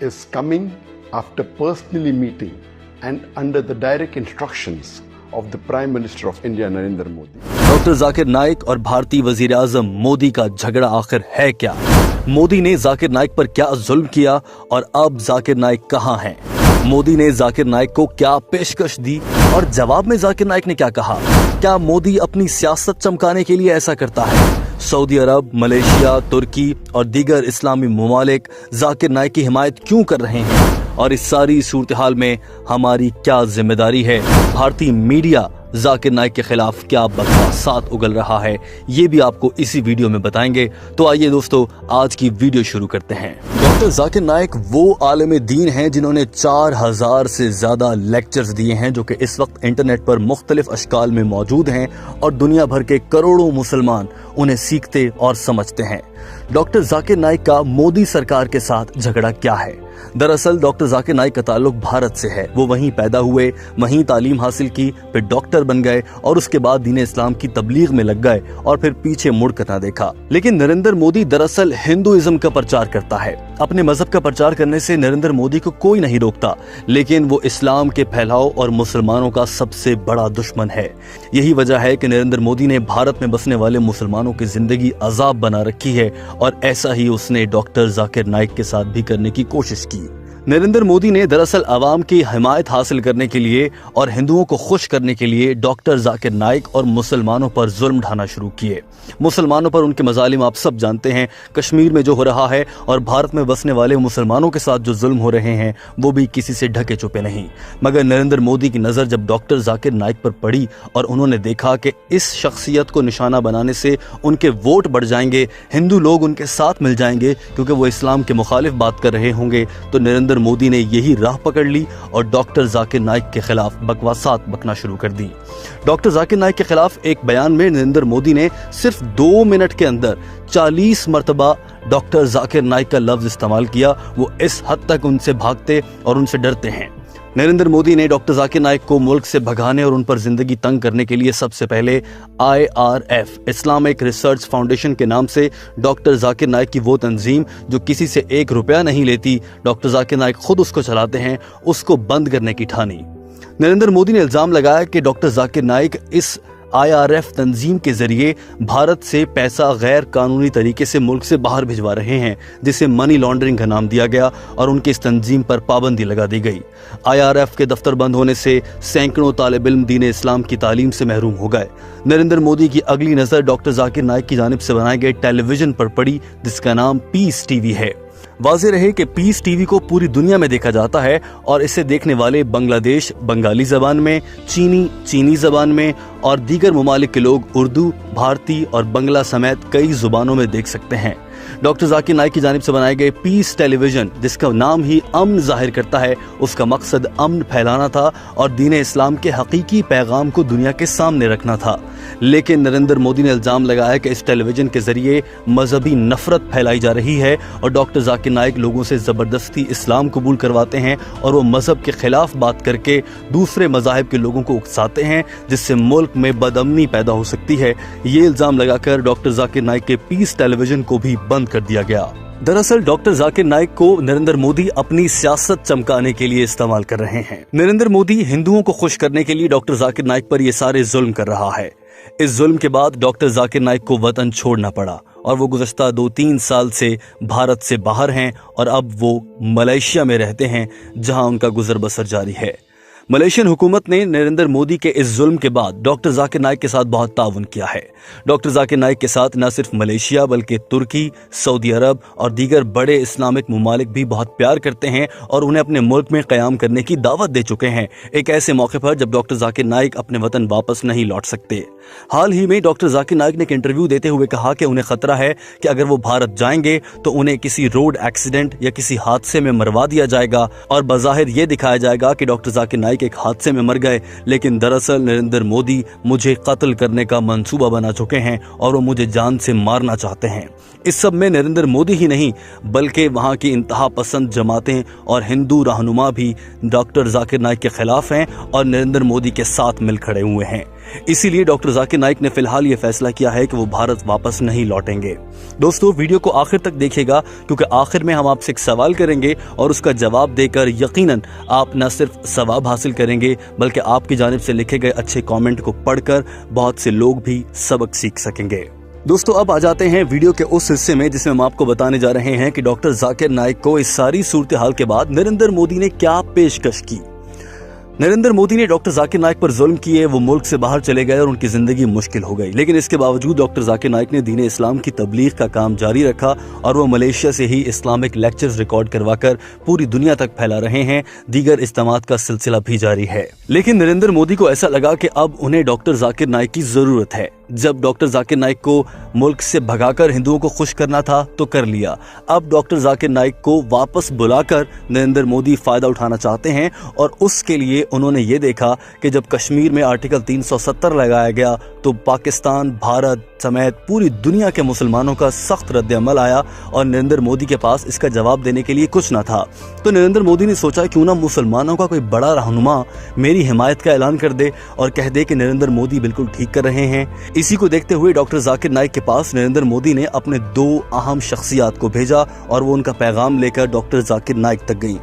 is coming after personally meeting and under the direct instructions of the Prime Minister of India, Narendra Modi. Doctor Zakir Naik और भारतीय वजीर आजम मोदी का झगड़ा आखिर है क्या? मोदी ने जाकिर नाइक पर क्या जुल्म किया और अब जाकिर नाइक कहां हैं? मोदी ने जाकिर नाइक को क्या पेशकश दी और जवाब में जाकिर नाइक ने क्या कहा? क्या मोदी अपनी सियासत चमकाने के लिए ऐसा करता है? सऊदी अरब, मलेशिया, तुर्की और दीगर इस्लामी ममालिक जाकिर नाइक की हिमायत क्यों कर रहे हैं? और इस सारी सूरत हाल में हमारी क्या जिम्मेदारी है? भारतीय मीडिया जाकिर नाइक के खिलाफ क्या बकवासात उगल रहा है, ये भी आपको इसी वीडियो में बताएंगे। तो आइए दोस्तों, आज की वीडियो शुरू करते हैं। डॉक्टर जाकिर नाइक वो आलिम दीन हैं जिन्होंने 4000 से ज्यादा लेक्चर्स दिए हैं, जो कि इस वक्त इंटरनेट पर मुख्तलिफ अशकाल में मौजूद हैं और दुनिया भर के करोड़ों मुसलमान उन्हें सीखते और समझते हैं। डॉक्टर जाकिर नाइक का मोदी सरकार के साथ झगड़ा क्या है? दरअसल डॉक्टर जाकिर नाइक का ताल्लुक भारत से है। वो वहीं पैदा हुए, वहीं तालीम हासिल की, फिर डॉक्टर बन गए और उसके बाद दीन इस्लाम की तबलीग में लग गए और फिर पीछे मुड़कर ना देखा। लेकिन नरेंद्र मोदी दरअसल हिंदुइज्म का प्रचार करता है। अपने मजहब का प्रचार करने से नरेंद्र मोदी को कोई नहीं रोकता, लेकिन वो इस्लाम के फैलाव और मुसलमानों का सबसे बड़ा दुश्मन है। यही वजह है कि नरेंद्र मोदी ने भारत में बसने वाले मुसलमानों की जिंदगी अजाब बना रखी है और ऐसा ही उसने डॉक्टर जाकिर नाइक के साथ भी करने की कोशिश की। नरेंद्र मोदी ने दरअसल आवाम की हिमायत हासिल करने के लिए और हिंदुओं को खुश करने के लिए डॉक्टर जाकिर नाइक और मुसलमानों पर जुल्म ढाना शुरू किए। मुसलमानों पर उनके मजालिम आप सब जानते हैं, कश्मीर में जो हो रहा है और भारत में बसने वाले मुसलमानों के साथ जो जुल्म हो रहे हैं वो भी किसी से ढके छुपे नहीं। मगर नरेंद्र मोदी की नज़र जब डॉक्टर जाकिर नाइक पर पड़ी और उन्होंने देखा कि इस शख्सियत को निशाना बनाने से उनके वोट बढ़ जाएंगे, हिंदू लोग उनके साथ मिल जाएंगे क्योंकि वो इस्लाम के मुखालिफ बात कर रहे होंगे, तो नरेंद्र मोदी ने यही राह पकड़ ली और डॉक्टर जाकिर नाइक के खिलाफ बकवासात बकना शुरू कर दी। डॉक्टर जाकिर नाइक के खिलाफ एक बयान में नरेंद्र मोदी ने सिर्फ 2 मिनट के अंदर 40 मरतबा डॉक्टर जाकिर नाइक का लफ्ज इस्तेमाल किया। वो इस हद तक उनसे भागते और उनसे डरते हैं। नरेंद्र मोदी ने डॉक्टर जाकिर नाइक को मुल्क से भगाने और उन पर जिंदगी तंग करने के लिए सबसे पहले IRF इस्लामिक रिसर्च फाउंडेशन के नाम से डॉक्टर जाकिर नाइक की वो तंजीम जो किसी से 1 रुपया नहीं लेती, डॉक्टर जाकिर नाइक खुद उसको चलाते हैं, उसको बंद करने की ठानी। नरेंद्र मोदी ने इल्जाम लगाया कि डॉक्टर जाकिर नाइक इस IRF तंजीम के जरिए भारत से पैसा गैर कानूनी तरीके से मुल्क से बाहर भिजवा रहे हैं, जिसे मनी लॉन्ड्रिंग का नाम दिया गया और उनकी इस तंजीम पर पाबंदी लगा दी गई। IRF के दफ्तर बंद होने से सैकड़ों तालिब इल्म दीन इस्लाम की तालीम से महरूम हो गए। नरेंद्र मोदी की अगली नज़र डॉक्टर जाकिर नाइक की जानिब से बनाए गए टेलीविजन पर पड़ी, जिसका नाम पीस टीवी है। वाज़ेह रहे कि पीस टीवी को पूरी दुनिया में देखा जाता है और इसे देखने वाले बांग्लादेश बंगाली जबान में, चीनी जबान में और दीगर ममालिक के लोग उर्दू, भारती और बंगला समेत कई जुबानों में देख सकते हैं। डॉक्टर जाकिर नाइक की जानिब से बनाए गए पीस टेलीविजन, जिसका नाम ही अमन जाहिर करता है, उसका मकसद अमन फैलाना था और दीन इस्लाम के हकीकी पैगाम को दुनिया के सामने रखना था। लेकिन नरेंद्र मोदी ने इल्जाम लगाया कि इस टेलीविजन के जरिए मजहबी नफरत फैलाई जा रही है और डॉक्टर जाकिर नाइक लोगों से जबरदस्ती इस्लाम कबूल करवाते हैं और वो मजहब के खिलाफ बात करके दूसरे मजाहिब के लोगों को उकसाते हैं, जिससे मुल्क में बदअमनी पैदा हो सकती है। ये इल्जाम लगाकर डॉक्टर जाकिर नाइक के पीस टेलीविजन को भी बंद कर दिया गया। दरअसल डॉक्टर जाकिर नाइक को नरेंद्र मोदी अपनी सियासत चमकाने के लिए इस्तेमाल कर रहे हैं। नरेंद्र मोदी हिंदुओं को खुश करने के लिए डॉक्टर जाकिर नाइक पर ये सारे जुल्म कर रहा है। इस जुल्म के बाद डॉक्टर जाकिर नाइक को वतन छोड़ना पड़ा और वो गुज़श्ता 2-3 साल से भारत से बाहर हैं और अब वो मलेशिया में रहते हैं, जहां उनका गुजर बसर जारी है। मलेशियन हुकूमत ने नरेंद्र मोदी के इस जुल्म के बाद डॉक्टर जाकिर नाइक के साथ बहुत ताउन किया है। डॉक्टर जाकिर नाइक के साथ न सिर्फ मलेशिया बल्कि तुर्की, सऊदी अरब और दीगर बड़े इस्लामिक ममालिक भी बहुत प्यार करते हैं और उन्हें अपने मुल्क में क़याम करने की दावत दे चुके हैं, एक ऐसे मौके पर जब डॉक्टर जाकिर नाइक अपने वतन वापस नहीं लौट सकते। हाल ही में डॉक्टर जाकिर नाइक ने एक इंटरव्यू देते हुए कहा कि उन्हें खतरा है कि अगर वो भारत जाएंगे तो उन्हें किसी रोड एक्सीडेंट या किसी हादसे में मरवा दिया जाएगा और बज़ाहिर ये दिखाया जाएगा कि डॉक्टर जाकिर नाइक एक हादसे में मर गए, लेकिन दरअसल नरेंद्र मोदी मुझे कत्ल करने का मंसूबा बना चुके हैं और वो मुझे जान से मारना चाहते हैं। इस सब में नरेंद्र मोदी ही नहीं बल्कि वहाँ की इंतहा पसंद जमातें और हिंदू रहनुमा भी डॉक्टर जाकिर नाइक के खिलाफ हैं और नरेंद्र मोदी के साथ मिल खड़े हुए हैं। इसीलिए डॉक्टर जाकिर नाइक ने फिलहाल ये फैसला किया है कि वो भारत वापस नहीं लौटेंगे। दोस्तों, वीडियो को आखिर तक देखिएगा, क्योंकि आखिर में हम आपसे एक सवाल करेंगे और उसका जवाब देकर यकीनन आप न सिर्फ सवाब हासिल करेंगे, बल्कि आपकी जानिब से लिखे गए अच्छे कमेंट को पढ़कर बहुत से लोग भी सबक सीख सकेंगे। दोस्तों, अब आ जाते हैं वीडियो के उस हिस्से में जिसमें हम आपको बताने जा रहे हैं कि डॉक्टर जाकिर नाइक को इस सारी सूरत हाल के बाद नरेंद्र मोदी ने क्या पेशकश की। नरेंद्र मोदी ने डॉक्टर जाकिर नाइक पर जुल्म किए, वो मुल्क से बाहर चले गए और उनकी जिंदगी मुश्किल हो गई। लेकिन इसके बावजूद डॉक्टर जाकिर नाइक ने दीन इस्लाम की तबलीग का काम जारी रखा और वो मलेशिया से ही इस्लामिक लेक्चर्स रिकॉर्ड करवाकर पूरी दुनिया तक फैला रहे हैं। दीगर इज्तिमात का सिलसिला भी जारी है। लेकिन नरेंद्र मोदी को ऐसा लगा कि अब उन्हें डॉक्टर जाकिर नाइक की जरूरत है। जब डॉक्टर जाकिर नाइक को मुल्क से भगाकर हिंदुओं को खुश करना था तो कर लिया। अब डॉक्टर जाकिर नाइक को वापस बुलाकर नरेंद्र मोदी फायदा उठाना चाहते हैं और उसके लिए उन्होंने ये देखा कि जब कश्मीर में आर्टिकल 370 लगाया गया तो पाकिस्तान, भारत समेत पूरी दुनिया के मुसलमानों का सख्त रद्द-ए-अमल आया और नरेंद्र मोदी के पास इसका जवाब देने के लिए कुछ ना था। तो नरेंद्र मोदी ने सोचा क्यों ना मुसलमानों का कोई बड़ा रहनुमा मेरी हिमायत का ऐलान कर दे और कह दे कि नरेंद्र मोदी बिल्कुल ठीक कर रहे हैं। इसी को देखते हुए डॉक्टर जाकिर नाइक के पास नरेंद्र मोदी ने अपने 2 अहम शख्सियात को भेजा और वो उनका पैगाम लेकर डॉक्टर जाकिर नाइक तक गई।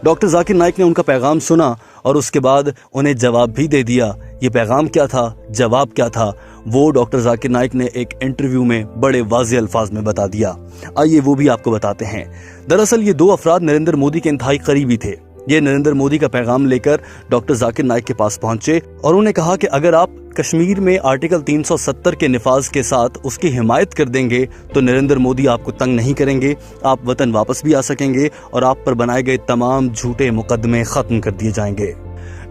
डॉक्टर जाकिर नाइक ने उनका पैगाम सुना और उसके बाद उन्हें जवाब भी दे दिया। ये पैगाम क्या था, जवाब क्या था, वो डॉक्टर जाकिर नाइक ने एक इंटरव्यू में बड़े वाज़ेह अल्फाज में बता दिया। आइए वो भी आपको बताते हैं। दरअसल ये 2 अफराद नरेंद्र मोदी के इंतहाई करीबी थे। ये नरेंद्र मोदी का पैगाम लेकर डॉक्टर जाकिर नाइक के पास पहुंचे और उन्हें कहा कि अगर आप कश्मीर में आर्टिकल 370 के निफाज के साथ उसकी हिमायत कर देंगे तो नरेंद्र मोदी आपको तंग नहीं करेंगे, आप वतन वापस भी आ सकेंगे और आप पर बनाए गए तमाम झूठे मुकदमे खत्म कर दिए जाएंगे।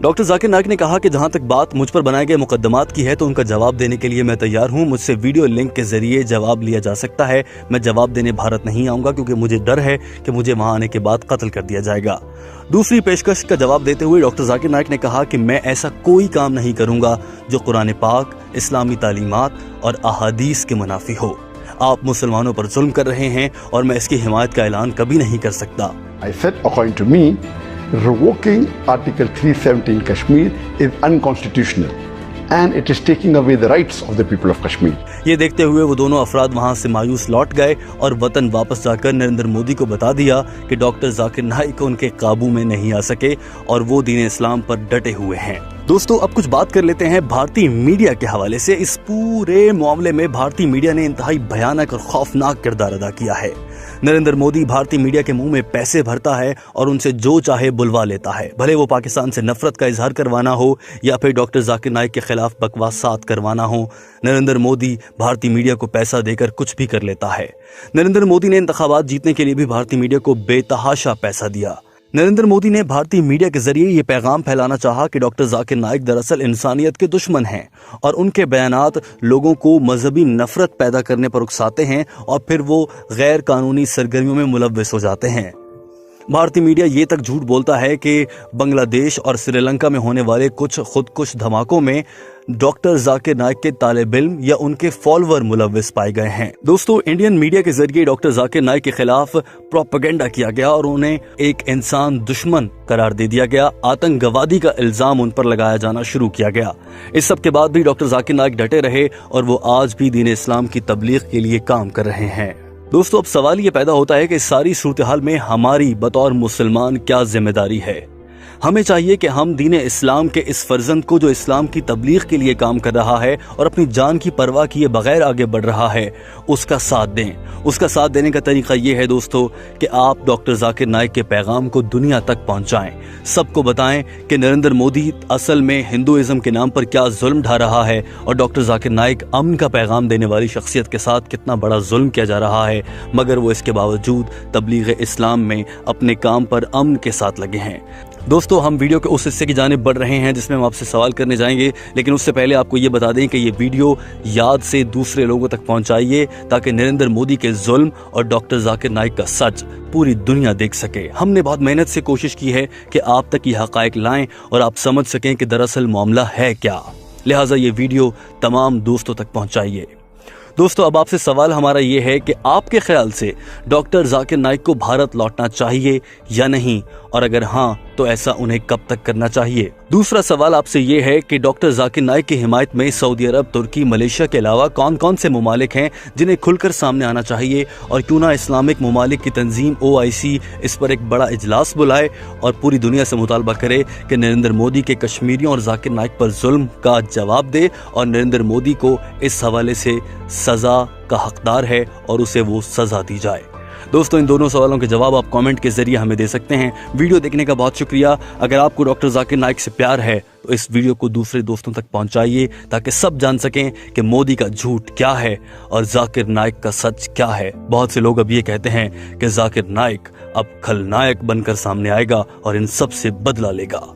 डॉक्टर जाकिर नाइक ने कहा कि जहां तक बात मुझ पर बनाए गए मुकदमात की है तो उनका जवाब देने के लिए मैं तैयार हूं। मुझसे वीडियो लिंक के जरिए जवाब लिया जा सकता है। मैं जवाब देने भारत नहीं आऊंगा क्योंकि मुझे डर है कि मुझे वहां आने के बाद कत्ल कर दिया जाएगा। दूसरी पेशकश का जवाब देते हुए डॉक्टर जाकिर नाइक ने कहा कि मैं ऐसा कोई काम नहीं करूंगा जो कुरान पाक, इस्लामी तालीमात और अहादीस के मुनाफी हो। आप मुसलमानों पर जुल्म कर रहे हैं और मैं इसकी हिमायत का ऐलान कभी नहीं कर सकता। I said, according to me, revoking Article 370 in Kashmir is unconstitutional and it is taking away the rights of the people of Kashmir. ये देखते हुए वो दोनों अफराद वहां से मायूस लौट गए और वतन वापस जाकर नरेंद्र मोदी को बता दिया कि डॉक्टर जाकिर नाइक उनके काबू में नहीं आ सके और वो दीन इस्लाम पर डटे हुए हैं। दोस्तों, अब कुछ बात कर लेते हैं भारतीय मीडिया के हवाले से। इस पूरे मामले में भारतीय मीडिया ने इंतहाई भयानक और खौफनाक किरदार अदा किया है। नरेंद्र मोदी भारतीय मीडिया के मुंह में पैसे भरता है और उनसे जो चाहे बुलवा लेता है, भले वो पाकिस्तान से नफरत का इजहार करवाना हो या फिर डॉक्टर जाकिर नाइक के खिलाफ बकवासात करवाना हो। नरेंद्र मोदी भारतीय मीडिया को पैसा देकर कुछ भी कर लेता है। नरेंद्र मोदी ने इंतखाबात जीतने के लिए भी भारतीय मीडिया को बेतहाशा पैसा दिया। नरेंद्र मोदी ने भारतीय मीडिया के जरिए ये पैगाम फैलाना चाहा कि डॉक्टर जाकिर नाइक दरअसल इंसानियत के दुश्मन हैं और उनके बयानात लोगों को मजहबी नफरत पैदा करने पर उकसाते हैं और फिर वो गैर कानूनी सरगर्मियों में मुलव्वस हो जाते हैं। भारतीय मीडिया ये तक झूठ बोलता है कि बांग्लादेश और श्रीलंका में होने वाले कुछ खुदकुश धमाकों में डॉक्टर जाकिर नाइक के तालिब इल्म या उनके फॉलोअर मुलव्वस पाए गए हैं। दोस्तों, इंडियन मीडिया के जरिए डॉक्टर जाकिर नाइक के खिलाफ प्रोपेगेंडा किया गया और उन्हें एक इंसान दुश्मन करार दे दिया गया। आतंकवादी का इल्जाम उन पर लगाया जाना शुरू किया गया। इस सब के बाद भी डॉक्टर जाकिर नाइक डटे रहे और वो आज भी दीन इस्लाम की तबलीग के लिए काम कर रहे हैं। दोस्तों, अब सवाल ये पैदा होता है कि इस सारी सूरत हाल में हमारी बतौर मुसलमान क्या जिम्मेदारी है। हमें चाहिए कि हम दीन इस्लाम के इस फर्जंद को जो इस्लाम की तबलीग के लिए काम कर रहा है और अपनी जान की परवाह किए बगैर आगे बढ़ रहा है, उसका साथ दें। उसका साथ देने का तरीका ये है दोस्तों कि आप डॉक्टर जाकिर नाइक के पैगाम को दुनिया तक पहुंचाएं। सबको बताएं कि नरेंद्र मोदी असल में हिंदुइज्म के नाम पर क्या जुल्म ढा रहा है और डॉक्टर जाकिर नाइक अमन का पैगाम देने वाली शख्सियत के साथ कितना बड़ा जुल्म किया जा रहा है, मगर वो इसके बावजूद तबलीग इस्लाम में अपने काम पर अमन के साथ लगे हैं। दोस्तों, हम वीडियो के उस हिस्से की जानिब बढ़ रहे हैं जिसमें हम आपसे सवाल करने जाएंगे, लेकिन उससे पहले आपको ये बता दें कि ये वीडियो याद से दूसरे लोगों तक पहुंचाइए ताकि नरेंद्र मोदी के जुल्म और डॉक्टर जाकिर नाइक का सच पूरी दुनिया देख सके। हमने बहुत मेहनत से कोशिश की है कि आप तक ये हकायक लाएं और आप समझ सकें कि दरअसल मामला है क्या। लिहाजा ये वीडियो तमाम दोस्तों तक पहुंचाइए। दोस्तों, अब आपसे सवाल हमारा ये है कि आपके ख्याल से डॉक्टर जाकिर नाइक को भारत लौटना चाहिए या नहीं, और अगर हाँ तो ऐसा उन्हें कब तक करना चाहिए? दूसरा सवाल आपसे ये है कि डॉक्टर जाकिर नाइक की हिमायत में सऊदी अरब, तुर्की, मलेशिया के अलावा कौन कौन से ममालिक हैं जिन्हें खुलकर सामने आना चाहिए, और क्यों ना इस्लामिक ममालिक की तंजीम OIC इस पर एक बड़ा इजलास बुलाए और पूरी दुनिया से मुतालबा करे कि नरेंद्र मोदी के कश्मीरियों और जाकिर नाइक पर जुल्म का जवाब दे और नरेंद्र मोदी को इस हवाले से सज़ा का हकदार है और उसे वो सज़ा दी जाए। दोस्तों, इन दोनों सवालों के जवाब आप कमेंट के जरिए हमें दे सकते हैं। वीडियो देखने का बहुत शुक्रिया। अगर आपको डॉक्टर जाकिर नाइक से प्यार है तो इस वीडियो को दूसरे दोस्तों तक पहुंचाइए ताकि सब जान सकें कि मोदी का झूठ क्या है और जाकिर नाइक का सच क्या है। बहुत से लोग अब ये कहते हैं कि जाकिर नाइक अब खलनायक बनकर सामने आएगा और इन सब से बदला लेगा।